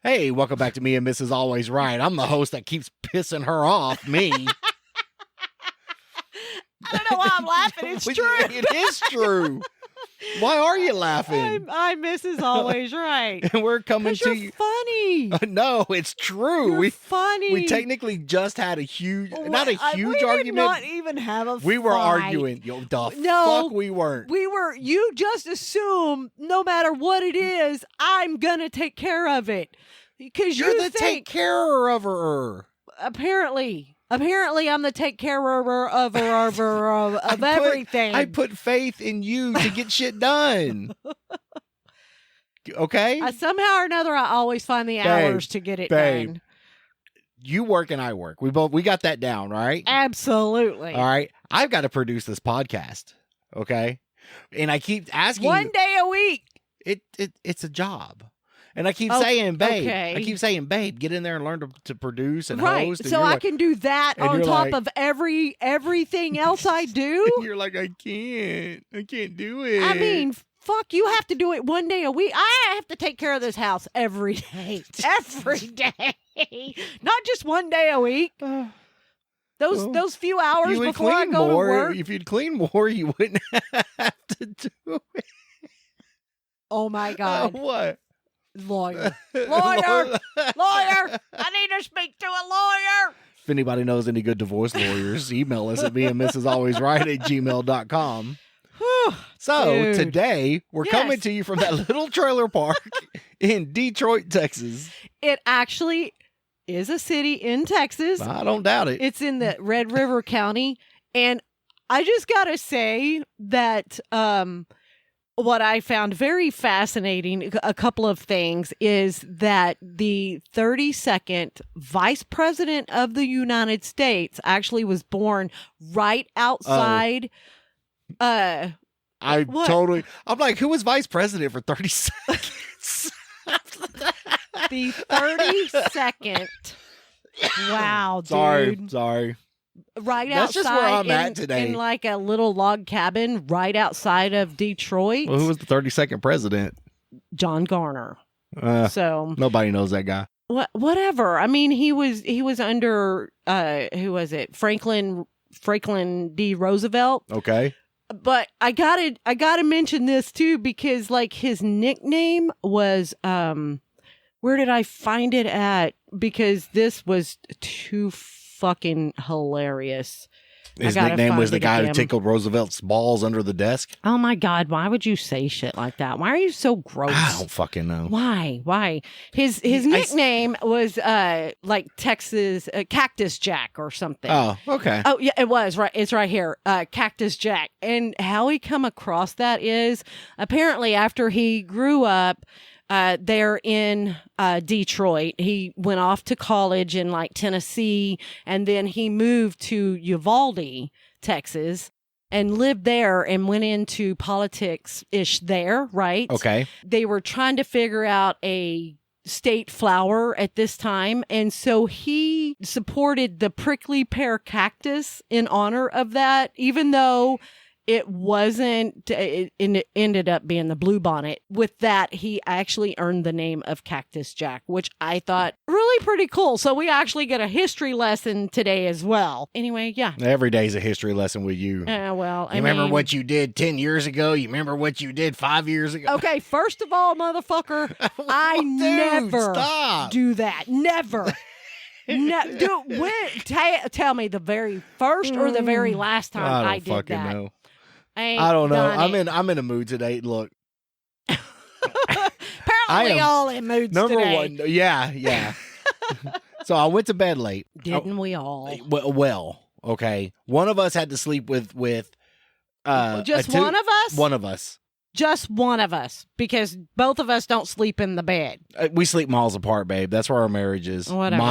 Hey, welcome back to Me and Mrs. Always Right. I'm the host that keeps pissing her off, me. I don't know why I'm laughing. It's true. It is true. Why are you laughing? I'm Mrs. Always Right. And we're coming to you're you. funny. No, it's true. You're funny. We technically just had a huge, not a huge we argument. Did not even have a We were fight. arguing. Yo, the fuck we weren't. You just assume no matter what it is, I'm going to take care of it. Because You're the take care of her. Apparently, I'm the take care of everything. I put faith in you to get shit done. Okay? Somehow or another, I always find the hours to get it done. You work and I work. We got that down, right? Absolutely. All right. I've got to produce this podcast. Okay. And I keep asking one day a week. It's a job. And I keep saying, babe, okay. I keep saying, babe, get in there and learn to produce and right. host. And so I can do that on top of everything else I do. You're like, I can't do it. I mean, fuck, you have to do it one day a week. I have to take care of this house every day. Every day. Not just one day a week. Those few hours before I go to work. If you'd clean more, you wouldn't have to do it. Oh, my God. What? Lawyer. I need to speak to a lawyer. If anybody knows any good divorce lawyers, email us at meandmrsalwaysright@gmail.com. So Dude. today we're coming to you from that little trailer park in Detroit, Texas. It actually is a city in Texas. I don't doubt it. It's in the Red River County. And I just got to say that what I found very fascinating, a couple of things, is that the 32nd Vice President of the United States actually was born right outside. I'm like, who was Vice President for 30 seconds? The 32nd. Wow, dude. Sorry. Right That's outside. just where I'm at today. In like a little log cabin right outside of Detroit. Well, who was the 32nd president? John Garner. So nobody knows that guy. Whatever. I mean, he was under who was it? Franklin D. Roosevelt. Okay. But I gotta mention this too, because like his nickname was where did I find it at? Because this was too fucking hilarious. His nickname was the guy who tickled Roosevelt's balls under the desk. Oh my God! Why would you say shit like that? Why are you so gross? I don't fucking know. Why? His nickname was like Texas Cactus Jack or something. Oh, okay. Oh yeah, it was right. It's right here, Cactus Jack. And how he come across that is apparently after he grew up. There in Detroit. He went off to college in like Tennessee, and then he moved to Uvalde, Texas, and lived there and went into politics-ish there, right? Okay. They were trying to figure out a state flower at this time, and so he supported the prickly pear cactus in honor of that, even though it wasn't, it ended up being the bluebonnet. With that, he actually earned the name of Cactus Jack, which I thought really pretty cool. So we actually get a history lesson today as well. Anyway, yeah. Every day's a history lesson with you. Well, you remember what you did 10 years ago? You remember what you did 5 years ago? Okay, first of all, motherfucker, I never do that. Never. Tell me the very first or the very last time I did that. Know. I don't know. I'm in a mood today. Look. Apparently we all in moods number today. One. Yeah. So I went to bed late. Didn't we all? Well, okay. One of us had to sleep with just one of us? One of us. Just one of us, because both of us don't sleep in the bed. We sleep miles apart, babe. That's where our marriage is. Whatever.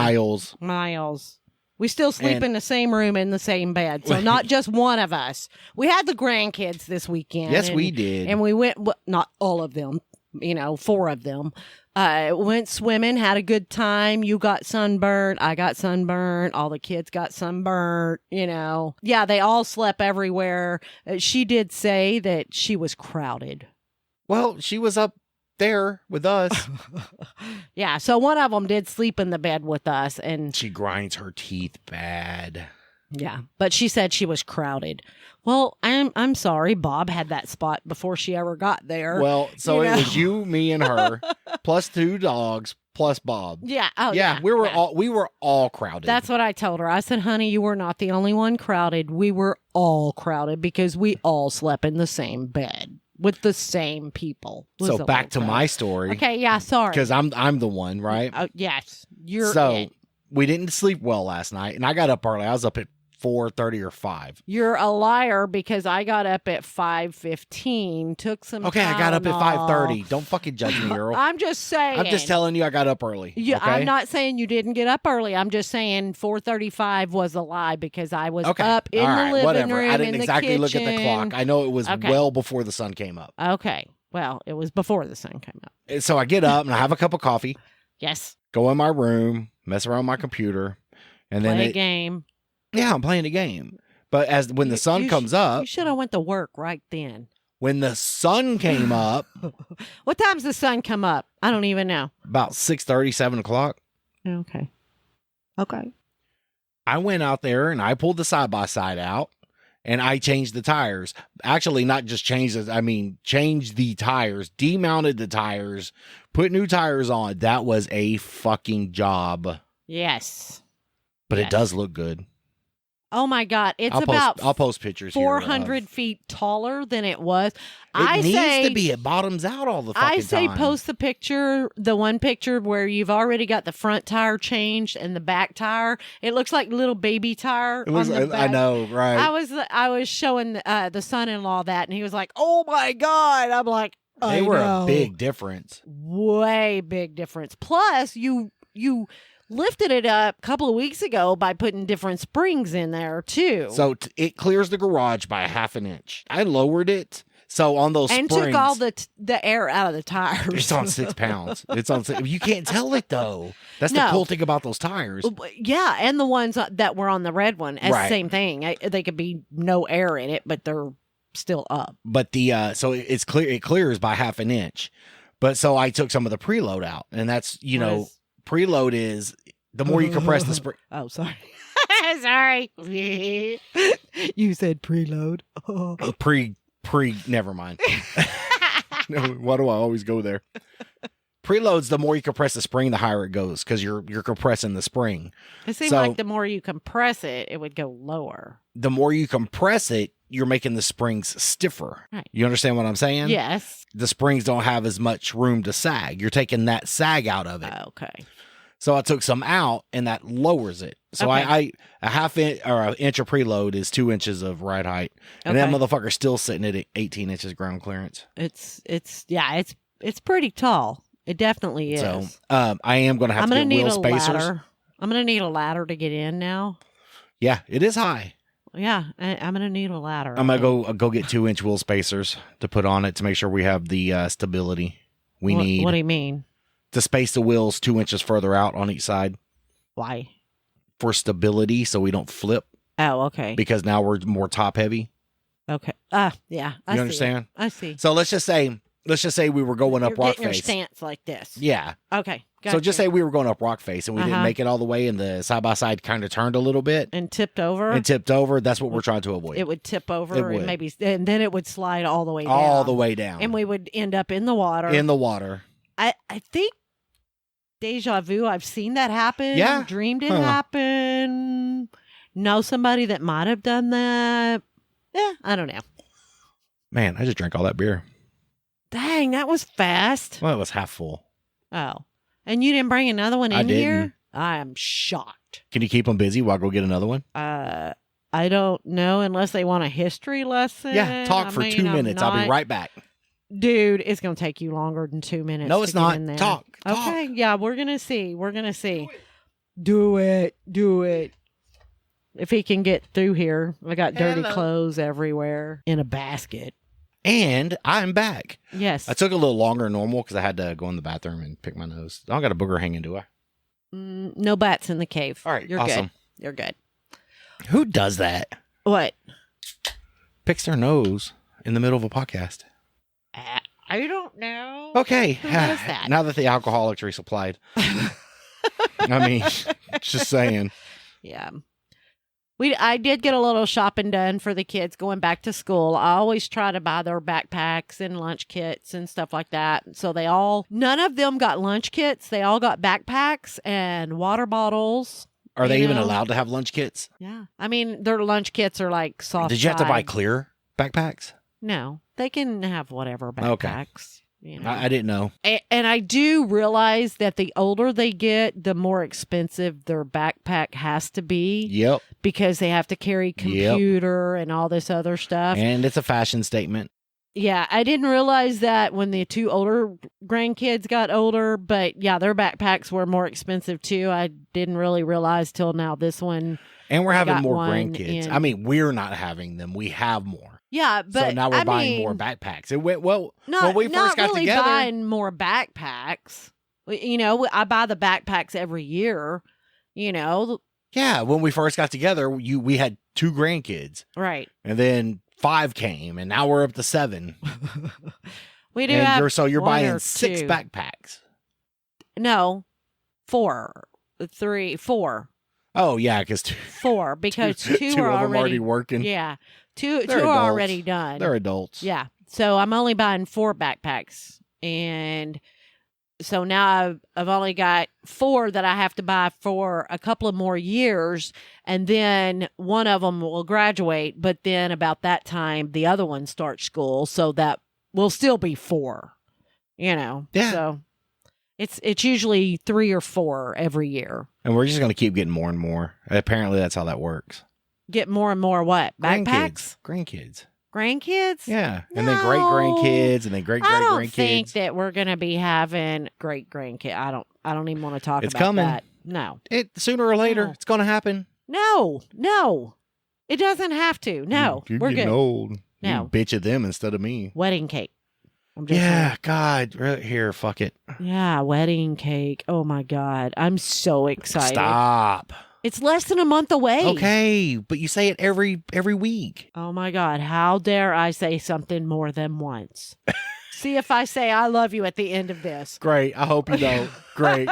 Miles. We still sleep in the same room in the same bed. So not just one of us. We had the grandkids this weekend. Yes, we did. And we went, not all of them, 4 of them. Went swimming, had a good time. You got sunburned. I got sunburned. All the kids got sunburned, Yeah, they all slept everywhere. She did say that she was crowded. Well, she was up there with us. Yeah, so one of them did sleep in the bed with us, and She grinds her teeth bad. yeah, but she said she was crowded. Well, I'm sorry, Bob had that spot before she ever got there. Well, so You it know. was you, me, and her, plus 2 dogs, plus Bob. Yeah. Oh, yeah, we were all crowded. That's what I told her. I said, honey, you were not the only one crowded. We were all crowded because we all slept in the same bed with the same people. So back to my story. Okay, yeah, sorry. Because I'm the one, right? Yes, you're So it. we didn't sleep well last night, and I got up early. I was up at 4:30 or 5. You're a liar because I got up at 5:15, took some Okay, I got up at Tylenol. 5:30. Don't fucking judge me, Earl. I'm just saying. I'm just telling you I got up early. Yeah, okay? I'm not saying you didn't get up early. I'm just saying 4:35 was a lie because I was Okay. up in All the right, living whatever. room. I didn't in exactly the look at the kitchen. clock. I know it was Okay. well before the sun came up. Okay. Well, it was before the sun came up. And so I get up and I have a cup of coffee, Yes. go in my room, mess around with my computer, and then Play a game. Yeah, I'm playing a game. But when the sun comes You up, should have went to work right then. when the sun came up, What time's the sun come up? I don't even know. about 6:30, 7 o'clock, Okay. Okay. I went out there and I pulled the side-by-side out and I changed the tires. Actually, not just changed it, I mean, changed the tires, demounted the tires, put new tires on. That was a fucking job. Yes. But Yes. it does look good. Oh my God. It's I'll post pictures 400 feet taller than it was. It needs to be. It bottoms out all the fucking I say time. post the picture, the one picture where you've already got the front tire changed and the back tire. It looks like little baby tire. It looks, on the back. I know, right? I was showing the son-in-law that, and he was like, "Oh my God!" I'm like, They were a big difference. way big difference. Plus, you lifted it up a couple of weeks ago by putting different springs in there too. So it clears the garage by a half an inch. I lowered it. So on those and springs, took all the air out of the tires. it's on 6 pounds. It's on. You can't tell it though. That's the No. cool thing about those tires. Yeah, and the ones that were on the red one, Right. same thing. They could be no air in it, but they're still up. But the so it's clear. It clears by half an inch. But so I took some of the preload out, and that's preload is the more you compress the spring. Oh, sorry. Sorry. You said preload. Never mind. No, why do I always go there? Preloads, the more you compress the spring, the higher it goes because you're compressing the spring. It seems So- like the more you compress it, it would go lower. The more you compress it, you're making the springs stiffer. Right. You understand what I'm saying? Yes. The springs don't have as much room to sag. You're taking that sag out of it. Okay. So I took some out, and that lowers it. So Okay. I a half inch or an inch of preload is 2 inches of ride height, and that Okay. motherfucker's still sitting at 18 inches ground clearance. It's pretty tall. It definitely is. So I am going to have I'm to gonna get need wheel a spacers. ladder. I'm gonna need a ladder to get in now. Yeah, it is high. Yeah, I'm gonna need a ladder. I'm gonna go get 2-inch wheel spacers to put on it to make sure we have the stability we need What do you mean? to space the wheels 2 inches further out on each side Why? for stability, so we don't flip. Oh, okay. Because now we're more top heavy. Okay. Yeah. I You see. understand? I see. So let's just say we were going up You're rock getting your face. stance like this. Yeah. Okay. So just gotcha. say we were going up rock face and we didn't Uh-huh. make it all the way, and the side by side kind of turned a little bit and tipped over. and tipped over. That's what we're trying to avoid. It would tip over It would. and then it would slide all the way down. All the way down. And we would end up in the water. in the water. I think deja vu. I've seen that happen. Yeah. Dreamed it Huh. happen. Know somebody that might have done that. Yeah, I don't know. Man, I just drank all that beer. Dang, that was fast. Well, it was half full. Oh. And you didn't bring another one I in didn't. here? I am shocked. Can you keep them busy while I go get another one? I don't know unless they want a history lesson. Yeah, talk for 2 minutes. I'll be right back. Dude, it's going to take you longer than 2 minutes. No, to it's get not. in there. Talk. Okay, yeah, we're going to see. Do it. If he can get through here. I got dirty Hello. clothes everywhere in a basket. And I'm back. Yes. I took a little longer than normal because I had to go in the bathroom and pick my nose. I don't got a booger hanging, do I? No bats in the cave. All right, You're awesome. good. You're good. Who does that? What? Picks their nose in the middle of a podcast. I don't know. Okay. Who does that? Now that the alcoholics resupplied. I mean, just saying. Yeah. I did get a little shopping done for the kids going back to school. I always try to buy their backpacks and lunch kits and stuff like that. So none of them got lunch kits. They all got backpacks and water bottles. Are they even allowed to have lunch kits? Yeah. I mean, their lunch kits are like soft. Did you have to buy clear backpacks? No. They can have whatever backpacks. Okay. You know. I didn't know. And I do realize that the older they get, the more expensive their backpack has to be. Yep. Because they have to carry computer and all this other stuff. And it's a fashion statement. Yeah, I didn't realize that when the two older grandkids got older, but yeah, their backpacks were more expensive too. I didn't really realize till now this one. And we're having got more one grandkids. in- I mean, we're not having them. We have more. Yeah, but so now we're I buying mean, more backpacks. It went well Not, when we first not got really together. buying more backpacks. You know, I buy the backpacks every year. You know, Yeah, when we first got together, we had 2 grandkids, right? and then 5 came, and now we're up to 7. We do And have you're one buying or 6 two. backpacks. No, 4, 3, 4, Oh yeah, because 4 because two two are of them already already working. yeah, two They're are adults. already done. They're adults. Yeah. So I'm only buying 4 backpacks. And so now I've only got 4 that I have to buy for a couple of more years. And then one of them will graduate. But then about that time, the other one starts school. So that will still be 4, you know. Yeah. So it's usually 3 or 4 every year. And we're just going to keep getting more and more. Apparently, that's how that works. Get more and more what? Backpacks? Grandkids. Grandkids? Yeah. And then great grandkids, and then great I don't grandkids. think that we're going to be having great grandkids. I don't even want to talk It's about coming. that. No. Sooner or later, No. it's going to happen. No. It doesn't have to. No. You're we're getting good. old. No. You bitch at them instead of me. Wedding cake. I'm just Yeah, God, right here, fuck it. saying. Yeah, wedding cake. Oh my God. I'm so excited. Stop. It's less than a month away. Okay, but you say it every week. Oh my God. How dare I say something more than once? See if I say I love you at the end of this. Great. I hope you don't. Great.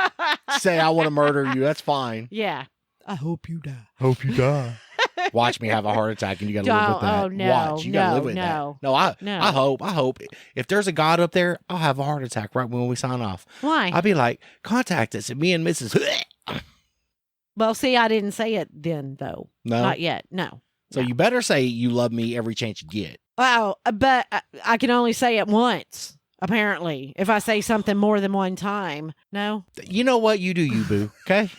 Say I want to murder you. That's fine. Yeah. I hope you die. Hope you die. Watch me have a heart attack and you got to live with that. Oh, no, Watch. You got to no, live with no, that. No, no. I hope. If there's a God up there, I'll have a heart attack right when we sign off. Why? I'll be like, contact us. And me and Mrs. Well, see, I didn't say it then, though. No. Not yet. No. So you better say you love me every chance you get. Wow. But I can only say it once, apparently. If I say something more than one time. No? You know what? You do you, boo. Okay?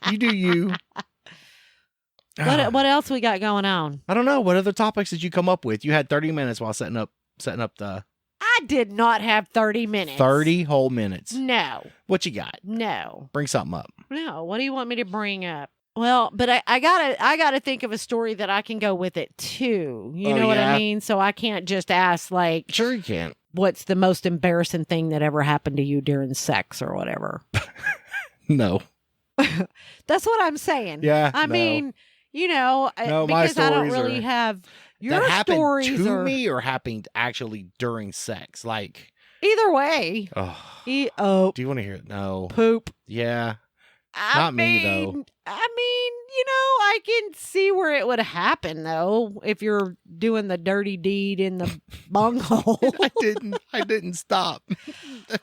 You do you. What else we got going on? I don't know. What other topics did you come up with? You had 30 minutes while setting up the I did not have 30 minutes. 30 whole minutes. No. What you got? No. Bring something up. No. What do you want me to bring up? Well, but I gotta think of a story that I can go with it too. You Oh, know what yeah? I mean? So I can't just ask like, Sure you can. what's the most embarrassing thing that ever happened to you during sex or whatever. No. That's what I'm saying. Yeah. I no. mean, you know, No, my because I don't stories really are- have your that happened stories to are me or happened actually during sex? Like, either way. oh, Oh, do you want to hear it? No. poop. Yeah. I Not me, though. mean, you know, I can see where it would happen though if you're doing the dirty deed in the bunghole. I didn't stop.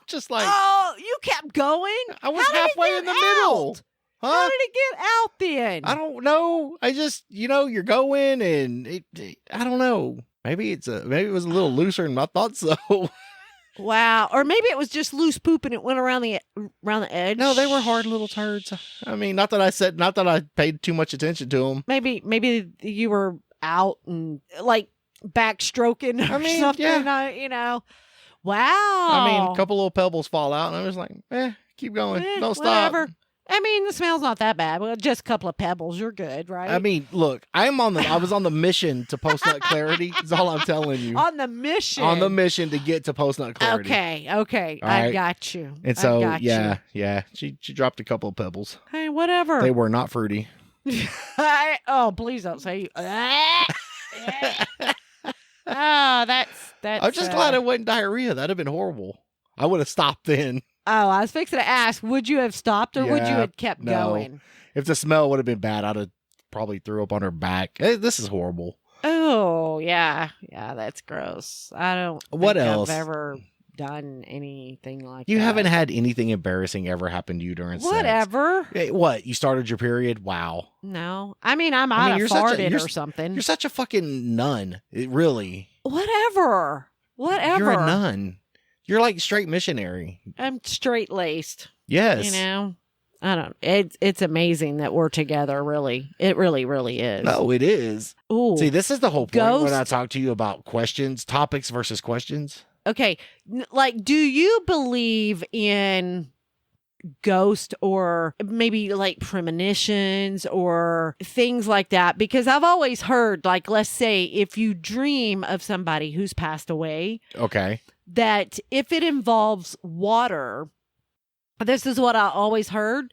Just like Oh, you kept going. I was How did it halfway get in the middle. out? Huh? How did it get out then? I don't know. I just, you're going and I don't know. Maybe it was a little looser than I thought so. Wow. Or maybe it was just loose poop and it went around the edge. No, they were hard little turds. I mean, not that I paid too much attention to them. Maybe you were out and like backstroking or I mean, something. yeah. Wow. I mean, a couple little pebbles fall out and I was like, keep going. Don't stop. Whatever. I mean, the smell's not that bad. Well, just a couple of pebbles. You're good, right? I mean, look, I was on the mission to post nut clarity. Is all I'm telling you. on the mission. On the mission to get to post nut clarity. Okay. All I right. got you. And so, I got you. yeah. She dropped a couple of pebbles. Hey, whatever. They were not fruity. Oh, please don't say. that's. I'm just glad it wasn't diarrhea. That'd have been horrible. I would have stopped then. Oh, I was fixing to ask, would you have stopped or would you Yeah, have kept no. going? If the smell would have been bad, I'd have probably threw up on her back. This is horrible. Oh, yeah. Yeah, that's gross. I don't What think else? I've ever done anything like You that. haven't had anything embarrassing ever happen to you during sex? Whatever. Hey, what? You started your period? Wow. No. I mean, I might have you're farted or something. You're such a fucking nun. Really. Whatever. You're a nun. You're like straight missionary. I'm straight laced. Yes. You know? I don't. It's amazing that we're together. Really, it really is. No, it is. Ooh. See, this is the whole point Ghost? when I talk to you about questions, topics versus questions. Okay, like, do you believe in ghost or maybe like premonitions or things like that? Because I've always heard, like, let's say if you dream of somebody who's passed away, Okay. that if it involves water, this is what I always heard.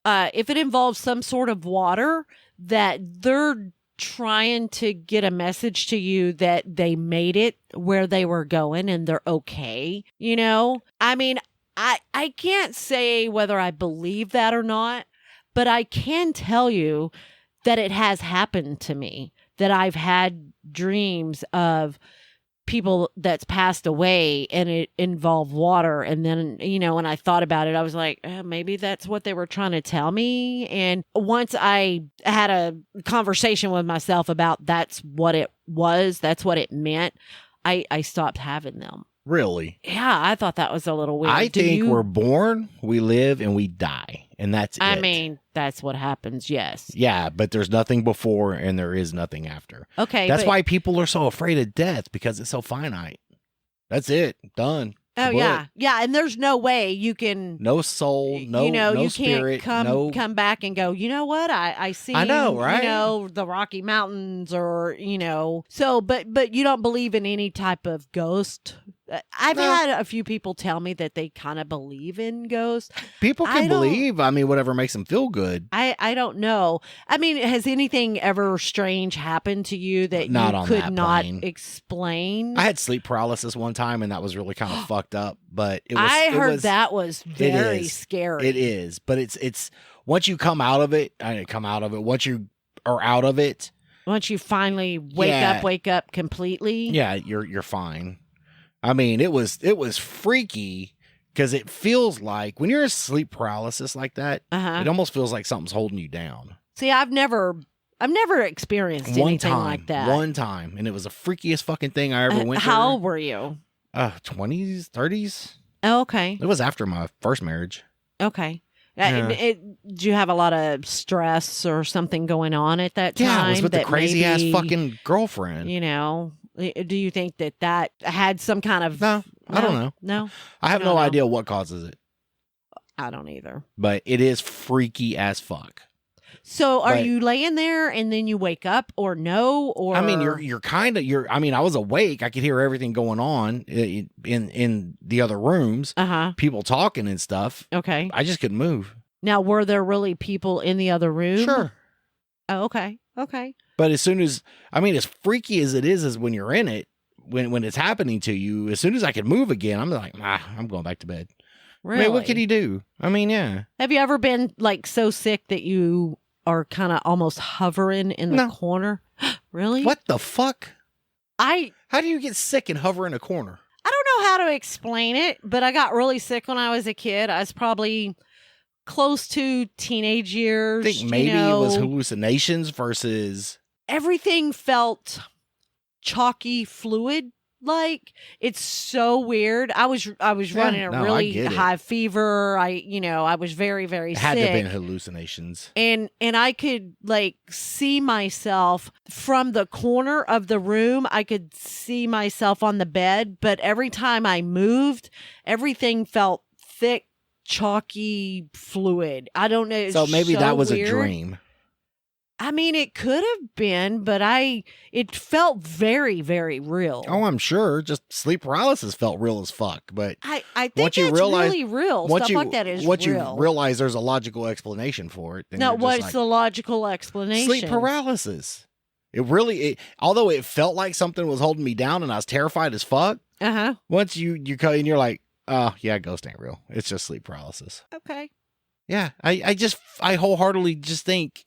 If it involves some sort of water, that they're trying to get a message to you that they made it where they were going and they're okay. You know, I mean, I can't say whether I believe that or not, but I can tell you that it has happened to me, that I've had dreams of people that's passed away and it involved water. And then, you know, when I thought about it, I was like, maybe that's what they were trying to tell me. And once I had a conversation with myself about that's what it was, that's what it meant, I stopped having them. Really? Yeah, I thought that was a little weird. I think we're born, we live, and we die. And that's it. I mean, that's what happens, yes. Yeah, but there's nothing before and there is nothing after. Okay. That's why people are so afraid of death, because it's so finite. That's it. Done. Oh, Kaput. yeah. Yeah, and there's no way you can... No soul, no, you know, no you spirit, can't come back and go, you know what? I see, I know, right? You know, the Rocky Mountains or, you know. So, but you don't believe in any type of ghost. I've had a few people tell me that they kind of believe in ghosts. People can believe. I mean, whatever makes them feel good. I don't know. I mean, has anything ever strange happened to you that Not you on could that not plane. explain? I had sleep paralysis one time, and that was really kind of fucked up. But it was. I heard that was very scary. It is, but it's once you come out of it. Once you are out of it, once you finally wake up completely. Yeah, you're fine. I mean, it was freaky because it feels like when you're in sleep paralysis like that, it almost feels like something's holding you down. See, I've never experienced anything like that. One time, and it was the freakiest fucking thing I ever went through. How old were you? 20s, 30s. Oh, okay. It was after my first marriage. Okay. Yeah. Did you have a lot of stress or something going on at that time? Yeah, I was with the crazy ass fucking girlfriend. You know, do you think that had some kind of... No, I don't know. No? I have no idea what causes it. I don't either. But it is freaky as fuck. So are you laying there and then you wake up or no? Or I mean, you're kind of I mean, I was awake. I could hear everything going on in the other rooms. People talking and stuff. Okay. I just couldn't move. Now, were there really people in the other room? Sure. Oh, okay. Okay. But as soon as, I mean, as freaky as it is when you're in it, when it's happening to you, as soon as I can move again, I'm like, I'm going back to bed. Really? I mean, what could he do? I mean, yeah. Have you ever been like so sick that you are kind of almost hovering in the corner? Really? What the fuck? How do you get sick and hover in a corner? I don't know how to explain it, but I got really sick when I was a kid. I was probably close to teenage years. I think maybe it was hallucinations versus... Everything felt chalky fluid. Like, it's so weird. I was running a really high fever. I was very, very sick. Had to have been hallucinations. And I could like see myself from the corner of the room. I could see myself on the bed, but every time I moved, everything felt thick, chalky fluid. I don't know. So maybe that was weird. A dream. I mean, it could have been, but it felt very, very real. Oh, I'm sure. Just sleep paralysis felt real as fuck. But I think it's really real. Stuff like that is once real. You realize there's a logical explanation for it. Then now, what's the logical explanation? Sleep paralysis. Although it felt like something was holding me down and I was terrified as fuck. Once you cut and you're like, oh yeah, ghost ain't real. It's just sleep paralysis. Okay. Yeah. I wholeheartedly just think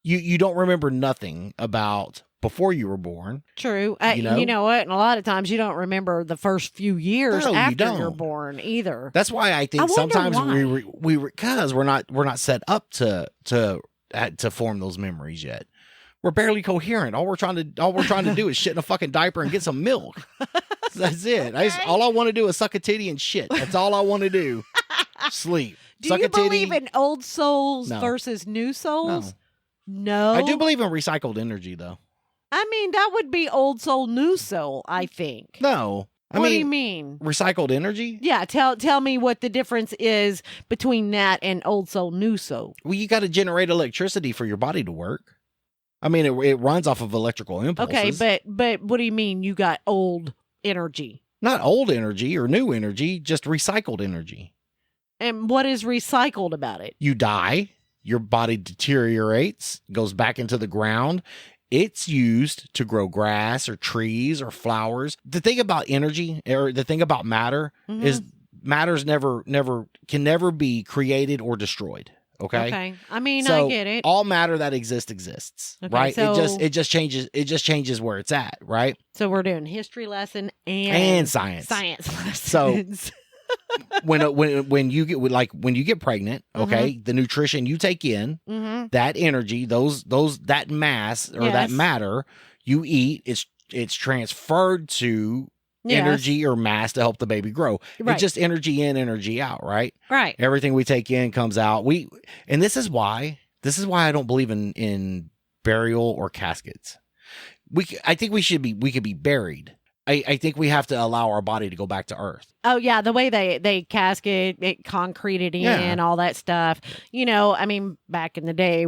you don't remember nothing about before you were born. True. You know what? And a lot of times you don't remember the first few years after you're born either. That's why I think sometimes because we're not set up to form those memories yet. We're barely coherent. All we're trying to do is shit in a fucking diaper and get some milk. That's it. Okay. All I want to do is suck a titty and shit. That's all I want to do. Sleep. Do you believe in old souls versus new souls? No. I do believe in recycled energy, though. I mean, that would be old soul, new soul, I think. No. What do you mean? Recycled energy? Yeah, tell me what the difference is between that and old soul, new soul. Well, you got to generate electricity for your body to work. I mean, it runs off of electrical impulses. Okay, but what do you mean you got old energy? Not old energy or new energy, just recycled energy. And what is recycled about it? You die, your body deteriorates, goes back into the ground. It's used to grow grass or trees or flowers. The thing about energy or the thing about matter is matter's can never be created or destroyed. Okay. I mean, so I get it. All matter that exists, okay, right? So it just changes where it's at, right? So we're doing history lesson and science lessons. So when you get pregnant, okay, the nutrition you take in, that energy, that mass or that matter you eat, it's transferred to energy or mass to help the baby grow. Right. It's just energy in, energy out, right? Right. Everything we take in comes out. And this is why I don't believe in burial or caskets. I think we could be buried. I think we have to allow our body to go back to earth. Oh yeah, the way they casket it, concreted in, all that stuff. You know, I mean, back in the day,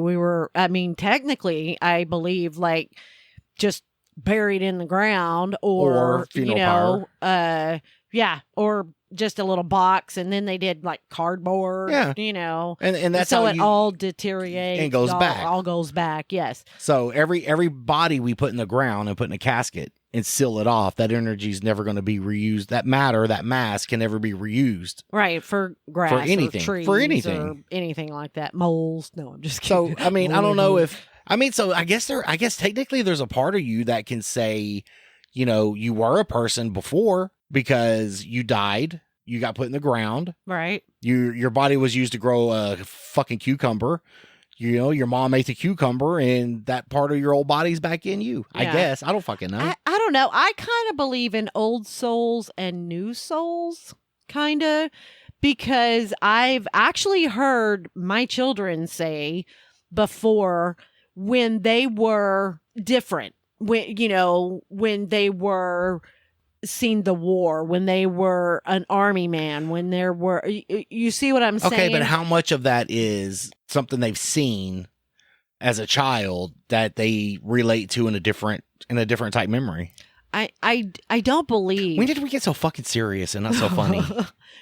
technically, I believe like just buried in the ground or funeral pyre. Or just a little box, and then they did like cardboard, and that's so it all deteriorates and goes back. All goes back, yes. So every body we put in the ground and put in a casket and seal it off, that energy is never going to be reused. That matter, that mass can never be reused, right? For grass, for anything, or trees, for anything, or anything like that. Moles? No, I'm just kidding. So I mean, I don't know if. I mean, so I guess technically there's a part of you that can say, you were a person before because you died, you got put in the ground, right? Your body was used to grow a fucking cucumber. Your mom ate the cucumber, and that part of your old body's back in you. Yeah. I guess I don't fucking know. I don't know. I kind of believe in old souls and new souls, kind of, because I've actually heard my children say before, when they were different, when they were seen the war, when they were an army man, when there were, you see what I'm saying? Okay, but how much of that is something they've seen as a child that they relate to in a different type memory? I don't believe. When did we get so fucking serious and not so funny?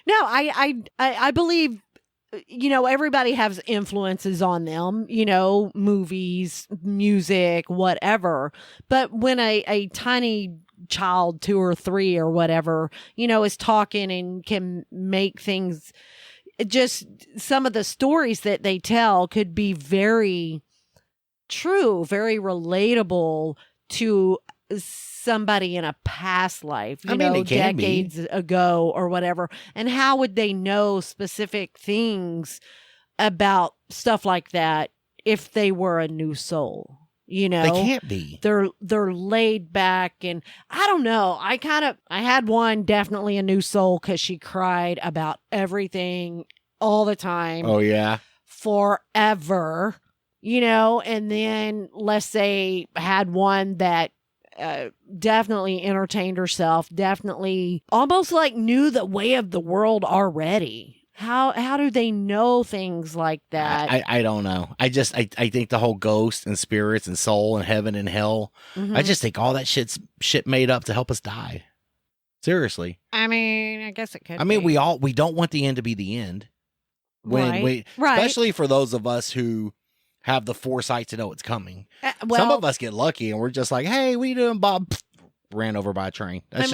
No, I believe. Everybody has influences on them, movies, music, whatever. But when a tiny child, 2 or 3 or whatever, is talking and can make things, just some of the stories that they tell could be very true, very relatable to somebody in a past life, decades ago or whatever. And how would they know specific things about stuff like that if they were a new soul? They can't be. They're laid back, and I don't know. I had one, definitely a new soul, because she cried about everything all the time. Oh yeah, forever. And then let's say had one that definitely entertained herself, definitely almost like knew the way of the world already. How do they know things like that? I don't know. I think the whole ghost and spirits and soul and heaven and hell, I just think all that shit's made up to help us die. Seriously. I mean, I guess it could be. We don't want the end to be the end. Right. Especially for those of us who have the foresight to know it's coming. Well, Some of us get lucky and we're just like, hey, what are you doing, Bob? Ran over by a train. I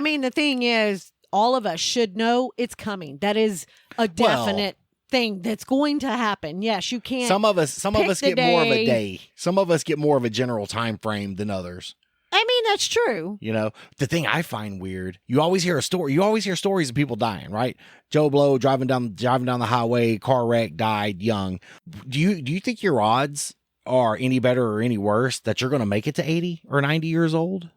mean, the thing is, all of us should know it's coming. That is a definite thing that's going to happen. Yes, you can't. Some of us get more of a day. Some of us get more of a general time frame than others. I mean, that's true. You know, the thing I find weird, you always hear stories of people dying, right? Joe Blow driving down the highway, car wreck, died young. Do you think your odds are any better or any worse that you're going to make it to 80 or 90 years old?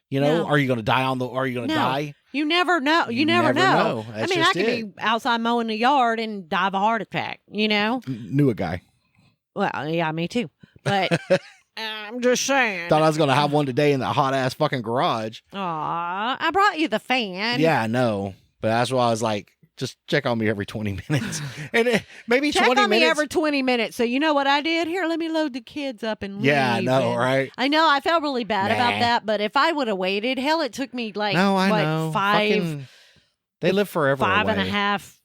You know, No. Are you going to die are you going to die? You never know. You never know. That's I mean, I just could it. be outside mowing the yard and die of a heart attack, you know? Knew a guy. Well, yeah, me too. But I'm just saying. Thought I was going to have one today in that hot ass fucking garage. Aw, I brought you the fan. Yeah, I know. But that's why I was like, just check on me every 20 minutes. And maybe Check 20 on minutes. me every 20 minutes. So you know what I did? Here, let me load the kids up and leave. Yeah, I know, right? I know. I felt really bad Nah. about that. But if I would have waited, hell, it took me like, No, I know. five Fucking, they live forever. and away. a half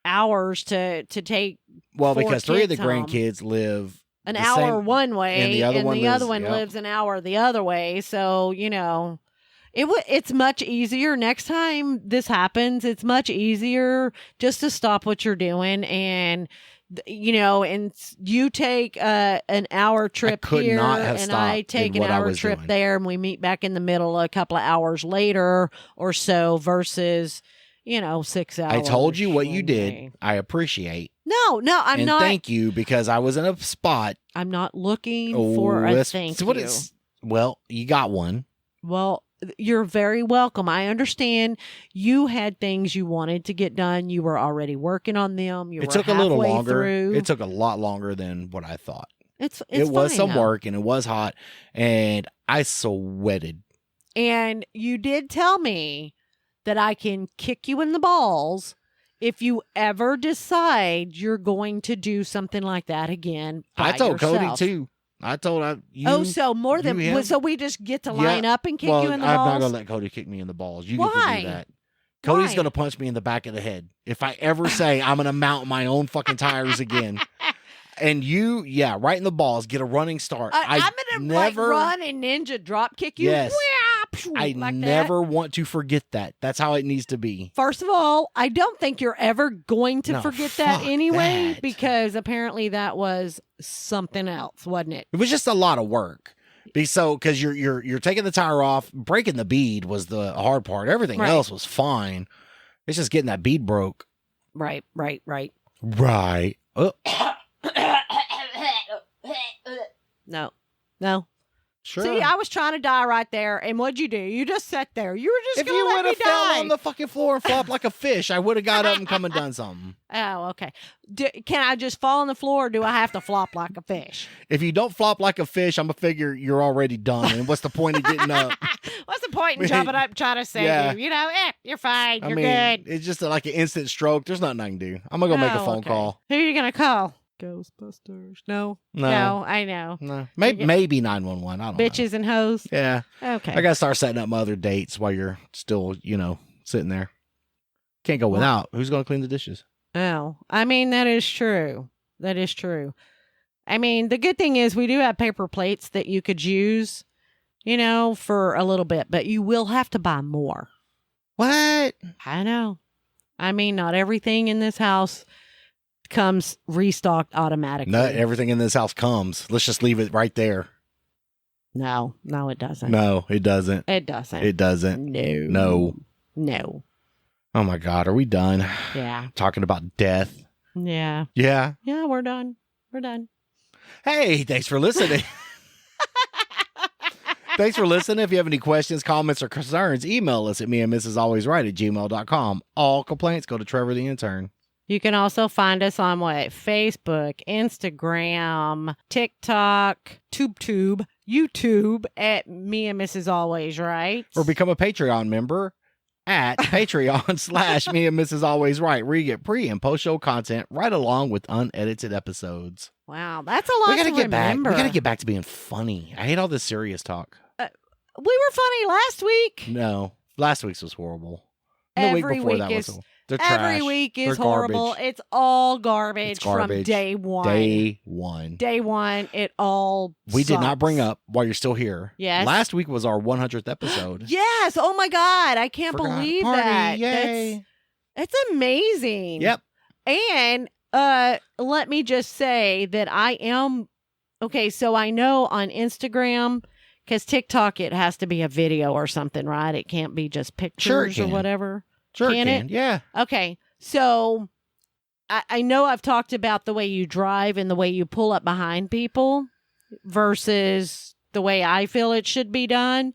hours to take Well, 4 because 3 of the kids home. grandkids live an the hour same- one way, and the other one lives- yep. lives an hour the other way. So you know, it's much easier next time this happens. It's much easier just to stop what you're doing and. You know, and you take an hour trip could here, not have and I stopped take in an what I hour was trip doing. there, and we meet back in the middle a couple of hours later or so. Versus, 6 hours. I told you what you one did. way. I appreciate. No, I'm and not. thank you because I was in a spot. I'm not looking for a that's- thank what you. it's- well, you got one. Well, you're very welcome. I understand you had things you wanted to get done. You were already working on them. You It were took a little halfway longer. through. It took a lot longer than what I thought. It's It was fine, some though. work and it was hot and I sweated. And you did tell me that I can kick you in the balls if you ever decide you're going to do something like that again. I by told Cody yourself. too. I told you. So more than him. so we just get to line up and kick well, you in the I'm balls. not gonna let Cody kick me in the balls. You get to Why? do that. Cody's Why? gonna punch me in the back of the head if I ever say I'm gonna mount my own fucking tires again. And you, right in the balls, get a running start. I'm gonna never run and ninja drop kick you. Yes. I Like never that. want to forget that. That's how it needs to be. First of all, I don't think you're ever going to No, forget that fuck anyway, that. because apparently that was something else, wasn't it? It was just a lot of work. Because you're taking the tire off, breaking the bead was the hard part. Everything Right. else was fine. It's just getting that bead broke. Right. Right. No. Sure. See, I was trying to die right there, and what'd you do? You just sat there. You were just If gonna you let would me have fell die. on the fucking floor and flopped like a fish, I would have got up and come and done something. Oh, okay. Can I just fall on the floor, or do I have to flop like a fish? If you don't flop like a fish, I'm gonna figure you're already done. And what's the point of getting up? What's the point in jumping up trying to save Yeah. you? You're fine. I You're mean, good. it's just like an instant stroke. There's nothing I can do. I'm gonna go make a Oh, phone okay. call. Who are you gonna call? Ghostbusters. No, I know. No. Maybe 911. I don't know. Bitches and hoes. Yeah. Okay. I gotta start setting up my other dates while you're still, sitting there. Can't go without. Who's gonna clean the dishes? Oh, I mean, that is true. That is true. I mean, the good thing is we do have paper plates that you could use, for a little bit, but you will have to buy more. What? I know. I mean, not everything in this house comes restocked automatically. Not everything in this house comes. Let's just leave it right there. No, it doesn't. No, it doesn't. It doesn't. It doesn't. No. No. Oh my God, are we done? Yeah. Talking about death. Yeah. Yeah. Yeah, we're done. We're done. Hey, thanks for listening. Thanks for listening. If you have any questions, comments, or concerns, email us at meandmrsalwaysright@gmail.com. All complaints go to Trevor the intern. You can also find us on Facebook, Instagram, TikTok, TubeTube, YouTube at Me and Mrs. Always Right. Or become a Patreon member at Patreon/Me and Mrs. Always Right, where you get pre and post show content right along with unedited episodes. Wow, that's a lot We gotta to get back. remember. We gotta get back to being funny. I hate all this serious talk. We were funny last week. No, last week's was horrible. And the Every week before week that is was. They're Every trash. week is They're horrible. garbage. It's all garbage, It's garbage. from day one. Day one. Day one, it all We did not sucks. bring up while you're still here. Yes. Last week was our 100th episode. Yes. Oh my God. I can't Forgot. believe Party. that. Yay. That's amazing. Yep. And let me just say that I am okay. So I know on Instagram, because TikTok, it has to be a video or something, right? It can't be just pictures Sure it or can. whatever. Sure Can can. it? Yeah. Okay. So I know I've talked about the way you drive and the way you pull up behind people versus the way I feel it should be done.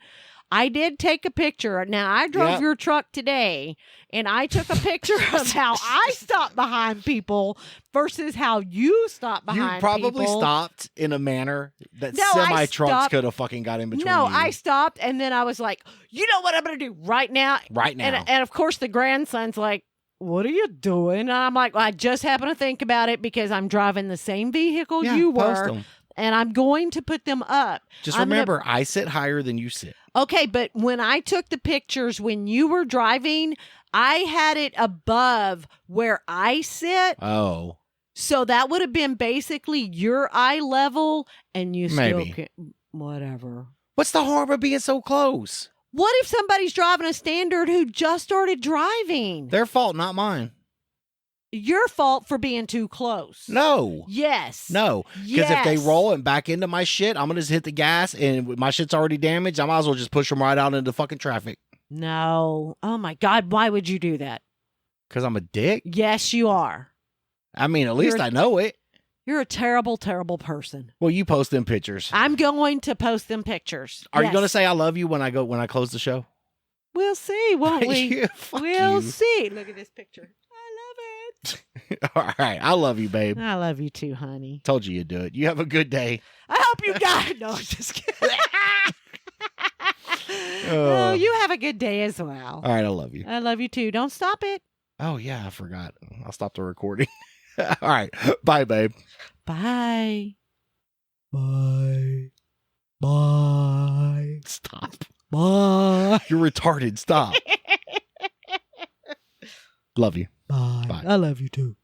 I did take a picture. Now, I drove Yep. your truck today, and I took a picture of how I stopped behind people versus how you stopped behind You probably people. stopped in a manner that No, I semi-trucks stopped- could have fucking got in between No, you. I stopped, and then I was like, you know what I'm going to do right now? Right now. And of course, the grandson's like, what are you doing? And I'm like, well, I just happened to think about it because I'm driving the same vehicle yeah, you post were, 'em. and I'm going to put them up. Just I'm gonna- remember, I sit higher than you sit. Okay, but when I took the pictures when you were driving, I had it above where I sit. Oh. So that would have been basically your eye level, and you Maybe. still can't. Whatever. What's the harm of being so close? What if somebody's driving a standard who just started driving? Their fault, not mine. Your fault for being too close. No. Yes. No. Because if they Yes. roll and back into my shit, I'm going to just hit the gas, and my shit's already damaged. I might as well just push them right out into fucking traffic. No. Oh my God. Why would you do that? Because I'm a dick. Yes, you are. I mean, at least You're- I know it. You're a terrible, terrible person. Well, you post them pictures. I'm going to post them pictures. Are you Yes. going to say I love you when I close the show? We'll see, won't we? You- fuck We'll you. see. Look at this picture. I love it. All right. I love you, babe. I love you too, honey. Told you you'd do it. You have a good day. I hope you got it. No, I'm just kidding. Oh, you have a good day as well. All right. I love you. I love you too. Don't stop it. Oh, yeah. I forgot. I'll stop the recording. All right. Bye, babe. Bye. Bye. Bye. Stop. Bye. You're retarded. Stop. Love you. Bye. Bye. I love you too.